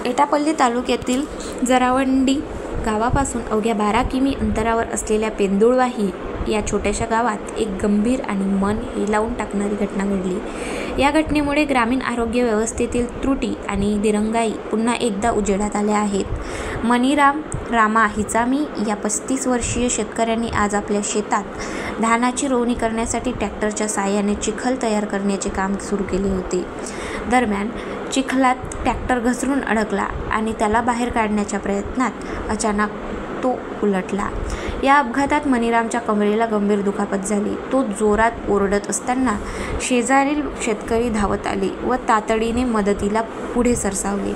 एटापल्ली तालुक्यातील जरावंडी गावापासून अवघ्या 12 किमी अंतरावर असलेल्या पेंदुळवाही या छोट्याशा गावात एक गंभीर आणि मन हेलावून टाकणारी घटना घडली. या घटनेमुळे ग्रामीण आरोग्य व्यवस्थेतील त्रुटी आणि दिरंगाई पुन्हा एकदा उजेडात आल्या आहेत. मणिराम रामा हिचामी या 35 वर्षीय शेतकऱ्यांनी आज आपल्या शेतात धानाची रोवणी करण्यासाठी ट्रॅक्टरच्या साहाय्याने चिखल तयार करण्याचे काम सुरू केले होते. दरम्यान चिखलात ट्रॅक्टर घसरून अडकला आणि त्याला बाहेर काढण्याच्या प्रयत्नात अचानक तो उलटला. या अपघातात मणिरामच्या कमरेला गंभीर दुखापत झाली. तो जोरात ओरडत असताना शेजारील शेतकरी धावत आले व तातडीने मदतीला पुढे सरसावले.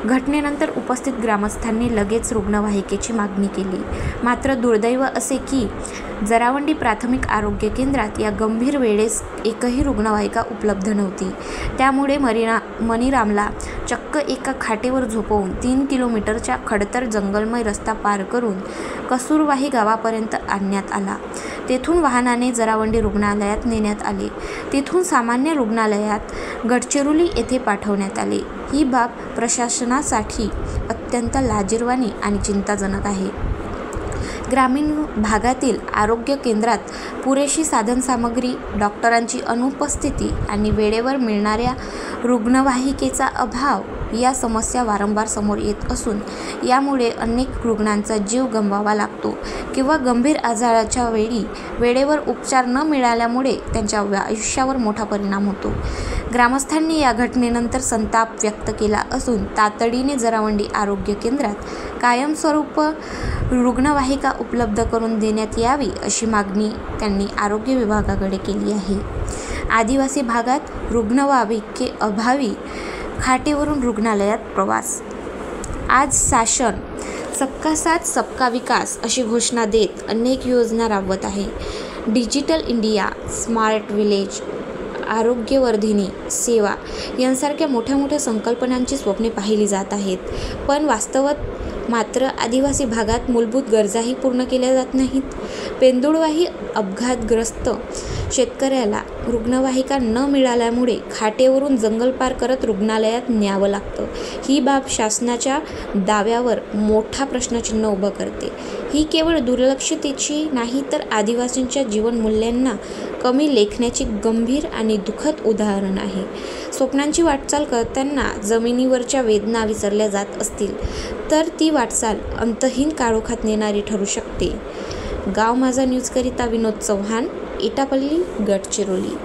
घटनेनंतर उपस्थित ग्रामस्थांनी लगेच रुग्णवाहिकेची मागणी केली. मात्र दुर्दैव असे की जरावंडी प्राथमिक आरोग्य केंद्रात या गंभीर वेळेस एकही रुग्णवाहिका उपलब्ध नव्हती. त्यामुळे मणिरामला चक्क एका खाटेवर झोपवून 3 किलोमीटरच्या खडतर जंगलमय रस्ता पार करून कसूरवाही गावापर्यंत आणण्यात आला. तेथून वाहनाने जरावंडी रुग्णालयात नेण्यात आले. तेथून सामान्य रुग्णालयात गडचिरोली येथे पाठवण्यात आले. ही बाब प्रशासनासाठी अत्यंत लाजिरवाणी आणि चिंताजनक आहे. ग्रामीण भागातील आरोग्य केंद्रात पुरेशी साधनसामग्री, डॉक्टरांची अनुपस्थिती आणि वेळेवर मिळणाऱ्या रुग्णवाहिकेचा अभाव या समस्या वारंवार समोर येत असून यामुळे अनेक रुग्णांचा जीव गमवावा लागतो किंवा गंभीर आजाराच्या वेळी वेळेवर उपचार न मिळाल्यामुळे त्यांच्या आयुष्यावर मोठा परिणाम होतो. ग्रामस्थांनी या घटनेनंतर संताप व्यक्त केला असून तातडीने जरावंडी आरोग्य केंद्रात कायमस्वरूप रुग्णवाहिका उपलब्ध करून देण्यात यावी अशी मागणी त्यांनी आरोग्य विभागाकडे केली आहे. आदिवासी भागात रुग्णवाहिके अभावी खाटेवरून रुग्णालयात प्रवास. आज शासन सबका साथ सबका विकास अशी घोषणा देत अनेक योजना राबवत आहे. डिजिटल इंडिया, स्मार्ट विलेज, आरोग्यवर्धिनी सेवा यांसारख्या मोठ्या संकल्पनांची स्वप्ने पाहिली जात आहेत. पण वास्तवात मात्र आदिवासी भागात मूलभूत गरजाही पूर्ण केल्या जात नाहीत. पेंदुळवाही अपघातग्रस्त शेतकऱ्याला रुग्णवाहिका न मिळाल्यामुळे खाटेवरून जंगल पार करत रुग्णालयात न्यावं लागतं. ही बाब शासनाच्या दाव्यावर मोठा प्रश्नचिन्ह उभं करते. ही केवळ दुर्लक्षितेची नाही तर आदिवासींच्या जीवनमूल्यांना कमी लेखण्याची गंभीर आणि दुःखद उदाहरण आहे. स्वप्नांची वाटचाल करताना जमिनीवरच्या वेदना विसरल्या जात असतील तर ती वाटचाल अंतहीन काळोखात नेणारी ठरू शकते. गाव माझा न्यूजकरिता विनोद चव्हाण, एटापल्ली, गडचिरोली.